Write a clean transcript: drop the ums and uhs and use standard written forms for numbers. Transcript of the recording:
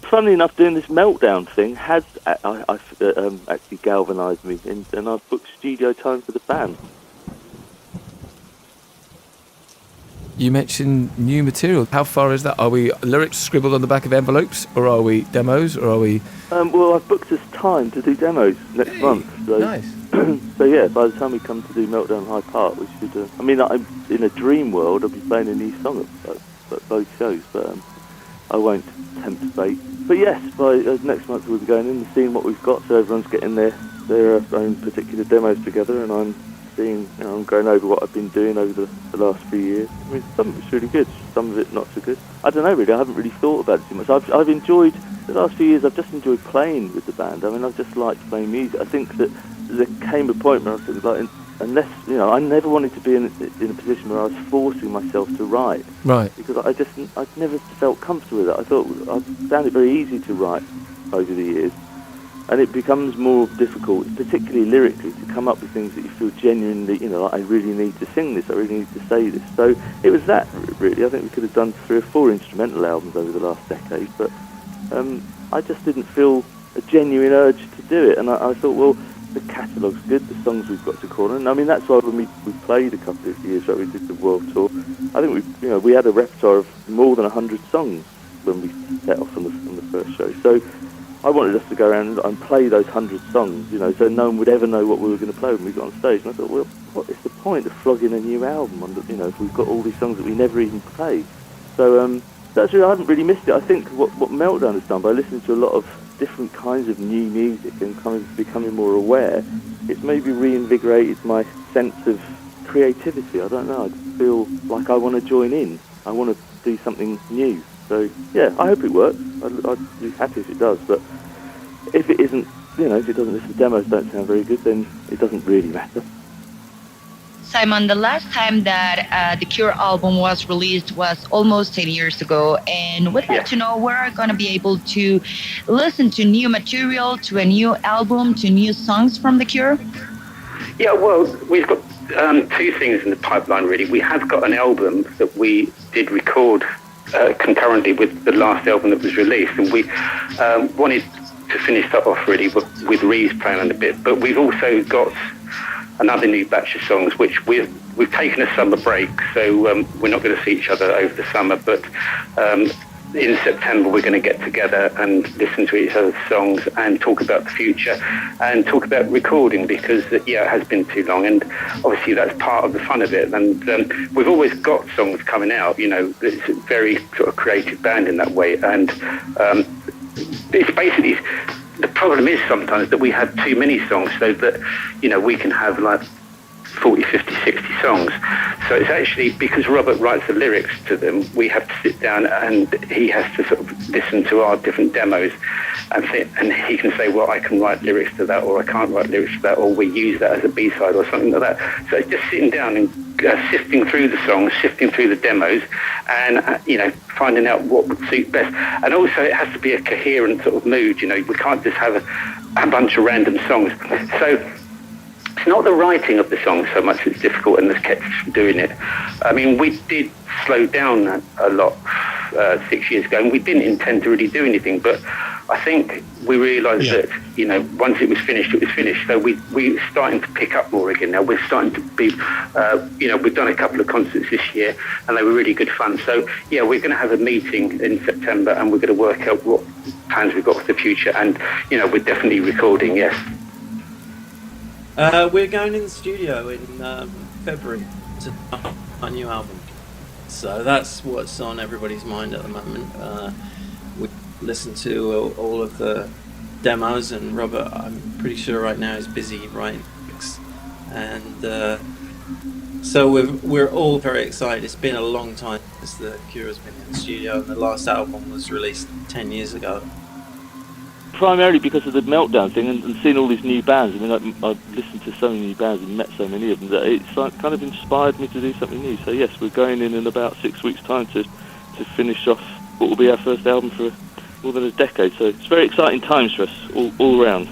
Funnily enough, doing this Meltdown thing has actually galvanised me, and I've booked studio time for the band. You mentioned new material. How far is that? Are we lyrics scribbled on the back of envelopes, or are we demos, or are we... Well, I've booked us time to do demos next month. So, nice. So yeah, by the time we come to do Meltdown High Park, we should... I mean, in a dream world, I'll be playing a new song at both shows, but I won't tempt fate. But yes, by next month we'll be going in and seeing what we've got, so everyone's getting their own particular demos together, and I'm seeing, I'm going over what I've been doing over the last few years. I mean, some of it's really good, some of it not so good. I don't know really, I haven't really thought about it too much. I've enjoyed, the last few years I've just enjoyed playing with the band. I mean, I've just liked playing music. I think that there came a point where I was like, unless, I never wanted to be in a position where I was forcing myself to write. Right. Because I'd never felt comfortable with it. I thought I found it very easy to write over the years. And it becomes more difficult, particularly lyrically, to come up with things that you feel genuinely, like, I really need to sing this, I really need to say this. So it was that, really. I think we could have done 3 or 4 instrumental albums over the last decade, but I just didn't feel a genuine urge to do it. And I thought, well, the catalogue's good, the songs we've got to call on. I mean, that's why when we played a couple of years ago, we did the world tour, I think we had a repertoire of more than 100 songs when we set off on the first show. So I wanted us to go around and play those 100 songs, so no one would ever know what we were going to play when we got on stage. And I thought, well, what is the point of flogging a new album if we've got all these songs that we never even played? So that's really, I haven't really missed it. I think what Meltdown has done by listening to a lot of different kinds of new music and kind of becoming more aware, it's maybe reinvigorated my sense of creativity. I don't know, I feel like I want to join in. I want to do something new. So, yeah, I hope it works. I'd be happy if it does, but if it isn't, if the demos don't sound very good, then it doesn't really matter. Simon, the last time that the Cure album was released was almost 10 years ago, and we'd like to know where are going to be able to listen to new material, to a new album, to new songs from the Cure? Yeah, well, we've got 2 things in the pipeline, really. We have got an album that we did record concurrently with the last album that was released, and we wanted to finish that off really with Reeves playing on a bit, but we've also got another new batch of songs which we've taken a summer break, so we're not going to see each other over the summer, but in September we're going to get together and listen to each other's songs and talk about the future and talk about recording, because it has been too long, and obviously that's part of the fun of it. And we've always got songs coming out, it's a very sort of creative band in that way, and it's basically, the problem is sometimes that we have too many songs, so that we can have like 40, 50, 60 songs. So it's actually, because Robert writes the lyrics to them, we have to sit down and he has to sort of listen to our different demos and he can say, well, I can write lyrics to that, or I can't write lyrics to that, or we use that as a B-side or something like that. So it's just sitting down and sifting through the songs, sifting through the demos, and finding out what would suit best. And also it has to be a coherent sort of mood. We can't just have a bunch of random songs. So it's not the writing of the song so much that's difficult and that's kept us from doing it. I mean, we did slow down a lot 6 years ago, and we didn't intend to really do anything, but I think we realised that, once it was finished, it was finished. So we're starting to pick up more again now. We're starting to be, we've done a couple of concerts this year, and they were really good fun. So, we're going to have a meeting in September, and we're going to work out what plans we've got for the future. And, we're definitely recording, yes. We're going in the studio in February to our new album. So that's what's on everybody's mind at the moment. We listened to all of the demos, and Robert, I'm pretty sure right now, is busy writing lyrics. And so we're all very excited. It's been a long time since the Cure has been in the studio, and the last album was released 10 years ago. Primarily because of the Meltdown thing and seeing all these new bands. I mean, I've listened to so many new bands and met so many of them that it's like kind of inspired me to do something new. So yes, we're going in about 6 weeks' time to finish off what will be our first album for more than a decade. So it's very exciting times for us all around.